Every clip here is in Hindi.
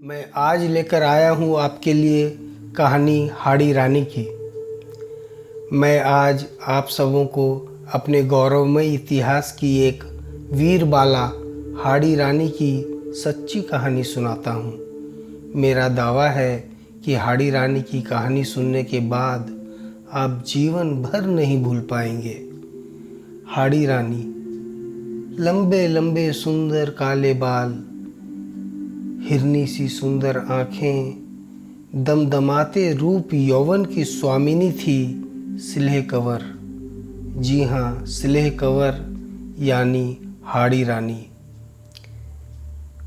मैं आज लेकर आया हूँ आपके लिए कहानी हाड़ी रानी की। मैं आज आप सबों को अपने गौरवमय इतिहास की एक वीर बाला हाड़ी रानी की सच्ची कहानी सुनाता हूँ। मेरा दावा है कि हाड़ी रानी की कहानी सुनने के बाद आप जीवन भर नहीं भूल पाएंगे। हाड़ी रानी, लंबे लंबे सुंदर काले बाल, हिरनी सी सुंदर आँखें, दमदमाते रूप यौवन की स्वामिनी थी सिलह कंवर। जी हाँ, सिलह कंवर यानी हाड़ी रानी।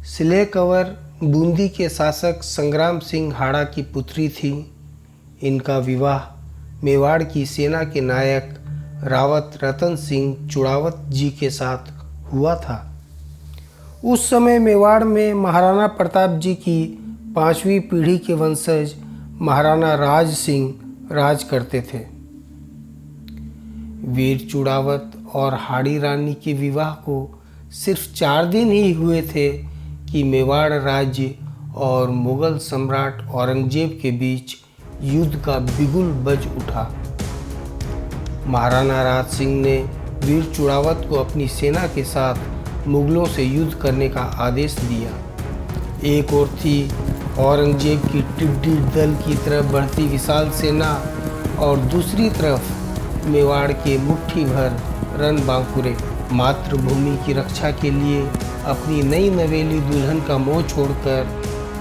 सिलह कंवर बूंदी के शासक संग्राम सिंह हाड़ा की पुत्री थी। इनका विवाह मेवाड़ की सेना के नायक रावत रतन सिंह चुड़ावत जी के साथ हुआ था। उस समय मेवाड़ में महाराणा प्रताप जी की 5वीं पीढ़ी के वंशज महाराणा राज सिंह राज करते थे। वीर चुड़ावत और हाड़ी रानी के विवाह को सिर्फ 4 दिन ही हुए थे कि मेवाड़ राज्य और मुगल सम्राट औरंगजेब के बीच युद्ध का बिगुल बज उठा। महाराणा राज सिंह ने वीर चुड़ावत को अपनी सेना के साथ मुगलों से युद्ध करने का आदेश दिया। एक ओर थी औरंगजेब की टिड्डी दल की तरफ बढ़ती विशाल सेना और दूसरी तरफ मेवाड़ के मुट्ठी भर रणबांकुरे। मातृभूमि की रक्षा के लिए अपनी नई नवेली दुल्हन का मोह छोड़कर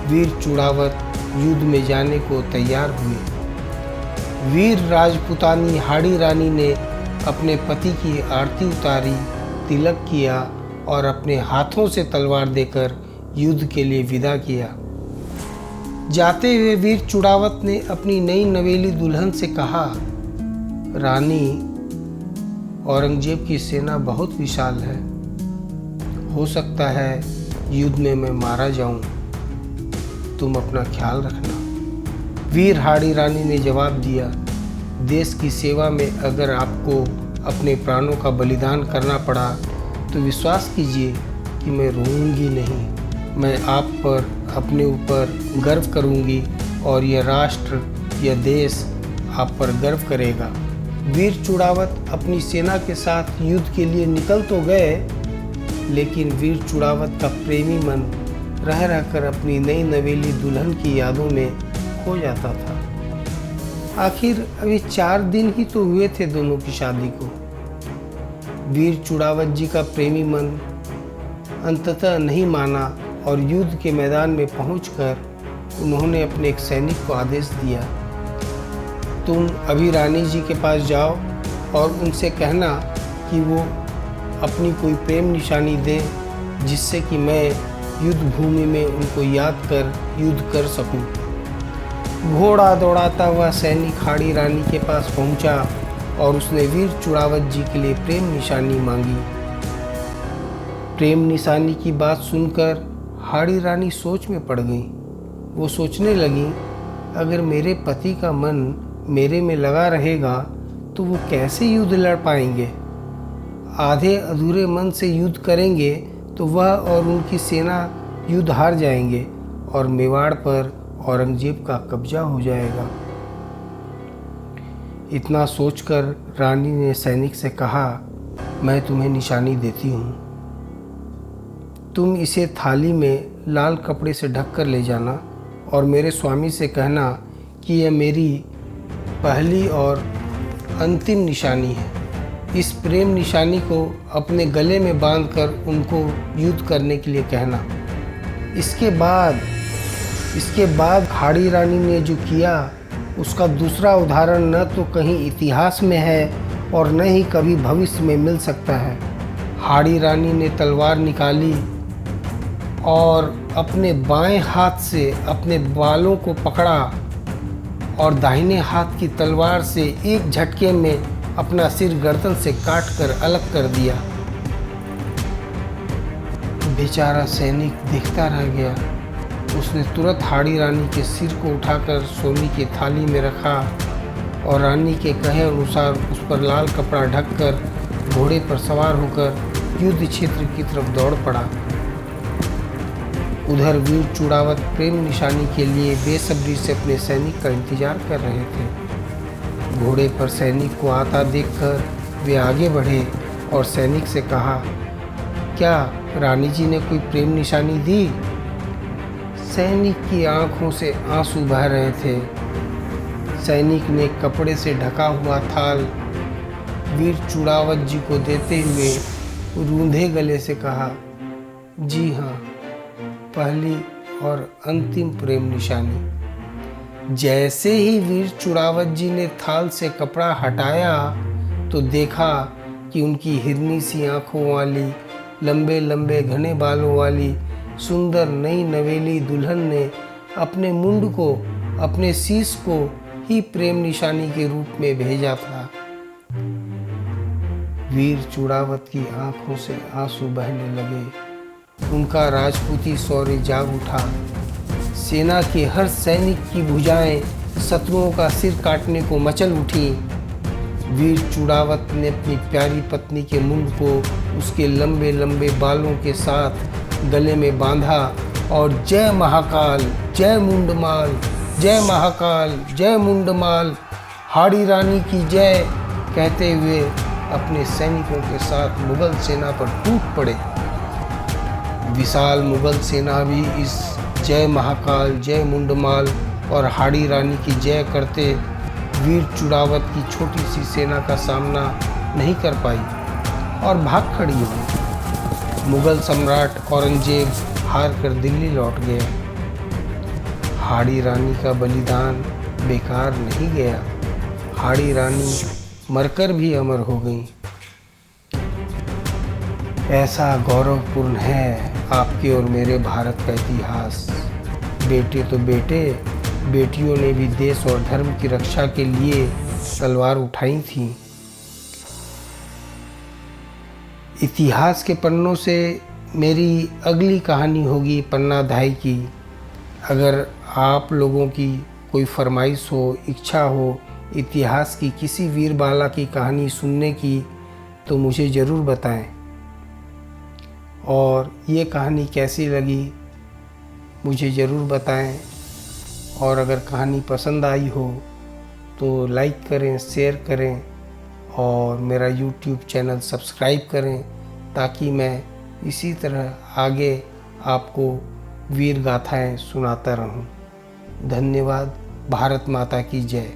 वीर चुड़ावत युद्ध में जाने को तैयार हुए। वीर राजपुतानी हाड़ी रानी ने अपने पति की आरती उतारी, तिलक किया और अपने हाथों से तलवार देकर युद्ध के लिए विदा किया। जाते हुए वीर चुड़ावत ने अपनी नई नवेली दुल्हन से कहा, रानी, औरंगजेब की सेना बहुत विशाल है। हो सकता है युद्ध में मैं मारा जाऊं। तुम अपना ख्याल रखना। वीर हाड़ी रानी ने जवाब दिया, देश की सेवा में अगर आपको अपने प्राणों का बलिदान करना पड़ा तो विश्वास कीजिए कि मैं रोऊंगी नहीं। मैं आप पर, अपने ऊपर गर्व करूंगी और यह राष्ट्र, यह देश आप पर गर्व करेगा। वीर चुड़ावत अपनी सेना के साथ युद्ध के लिए निकल तो गए, लेकिन वीर चुड़ावत का प्रेमी मन रह रहकर अपनी नई नवेली दुल्हन की यादों में खो जाता था। आखिर अभी 4 दिन ही तो हुए थे दोनों की शादी को। वीर चुड़ावत जी का प्रेमी मन अंततः नहीं माना और युद्ध के मैदान में पहुंचकर उन्होंने अपने एक सैनिक को आदेश दिया, तुम अभी रानी जी के पास जाओ और उनसे कहना कि वो अपनी कोई प्रेम निशानी दें जिससे कि मैं युद्ध भूमि में उनको याद कर युद्ध कर सकूं। घोड़ा दौड़ाता हुआ सैनिक हाड़ी रानी के पास पहुंचा और उसने वीर चुड़ावत जी के लिए प्रेम निशानी मांगी। प्रेम निशानी की बात सुनकर हाड़ी रानी सोच में पड़ गई। वो सोचने लगी, अगर मेरे पति का मन मेरे में लगा रहेगा तो वो कैसे युद्ध लड़ पाएंगे। आधे अधूरे मन से युद्ध करेंगे तो वह और उनकी सेना युद्ध हार जाएंगे और मेवाड़ पर औरंगजेब का कब्जा हो जाएगा। इतना सोचकर रानी ने सैनिक से कहा, मैं तुम्हें निशानी देती हूँ। तुम इसे थाली में लाल कपड़े से ढक कर ले जाना और मेरे स्वामी से कहना कि यह मेरी पहली और अंतिम निशानी है। इस प्रेम निशानी को अपने गले में बांधकर उनको युद्ध करने के लिए कहना। इसके बाद हाड़ी रानी ने जो किया उसका दूसरा उदाहरण न तो कहीं इतिहास में है और न ही कभी भविष्य में मिल सकता है। हाड़ी रानी ने तलवार निकाली और अपने बाएं हाथ से अपने बालों को पकड़ा और दाहिने हाथ की तलवार से एक झटके में अपना सिर गर्दन से काटकर अलग कर दिया। बेचारा सैनिक देखता रह गया। उसने तुरंत हाड़ी रानी के सिर को उठाकर सोने की थाली में रखा और रानी के कहे अनुसार उस पर लाल कपड़ा ढककर घोड़े पर सवार होकर युद्ध क्षेत्र की तरफ दौड़ पड़ा। उधर वीर चुड़ावत प्रेम निशानी के लिए बेसब्री से अपने सैनिक का इंतजार कर रहे थे। घोड़े पर सैनिक को आता देखकर वे आगे बढ़े और सैनिक से कहा, क्या रानी जी ने कोई प्रेम निशानी दी? सैनिक की आंखों से आंसू बह रहे थे। सैनिक ने कपड़े से ढका हुआ थाल वीर चुड़ावत जी को देते हुए रूंधे गले से कहा, जी हाँ, पहली और अंतिम प्रेम निशानी। जैसे ही वीर चुड़ावत जी ने थाल से कपड़ा हटाया तो देखा कि उनकी हिरनी सी आंखों वाली, लंबे लंबे घने बालों वाली सुंदर नई नवेली दुल्हन ने अपने मुंड को, अपने शीश को ही प्रेम निशानी के रूप में भेजा था। वीर चुड़ावत की आंखों से आंसू बहने लगे। उनका राजपूती शौर्य जाग उठा। सेना के हर सैनिक की भुजाएं शत्रुओं का सिर काटने को मचल उठी। वीर चुड़ावत ने अपनी प्यारी पत्नी के मुंड को उसके लंबे लंबे बालों के साथ गले में बांधा और जय महाकाल, जय मुंडमाल, जय महाकाल, जय मुंडमाल, हाड़ी रानी की जय कहते हुए अपने सैनिकों के साथ मुगल सेना पर टूट पड़े। विशाल मुगल सेना भी इस जय महाकाल, जय मुंडमाल और हाड़ी रानी की जय करते वीर चुड़ावत की छोटी सी सेना का सामना नहीं कर पाई और भाग खड़ी हुई। मुगल सम्राट औरंगजेब हार कर दिल्ली लौट गया। हाड़ी रानी का बलिदान बेकार नहीं गया। हाड़ी रानी मरकर भी अमर हो गई। ऐसा गौरवपूर्ण है आपके और मेरे भारत का इतिहास। बेटे तो बेटे, बेटियों ने भी देश और धर्म की रक्षा के लिए तलवार उठाई थी। इतिहास के पन्नों से मेरी अगली कहानी होगी पन्ना धाई की। अगर आप लोगों की कोई फरमाइश हो, इच्छा हो इतिहास की किसी वीर बाला की कहानी सुनने की, तो मुझे ज़रूर बताएं। और ये कहानी कैसी लगी मुझे ज़रूर बताएं। और अगर कहानी पसंद आई हो तो लाइक करें, शेयर करें और मेरा YouTube चैनल सब्सक्राइब करें, ताकि मैं इसी तरह आगे आपको वीर गाथाएं सुनाता रहूं। धन्यवाद। भारत माता की जय।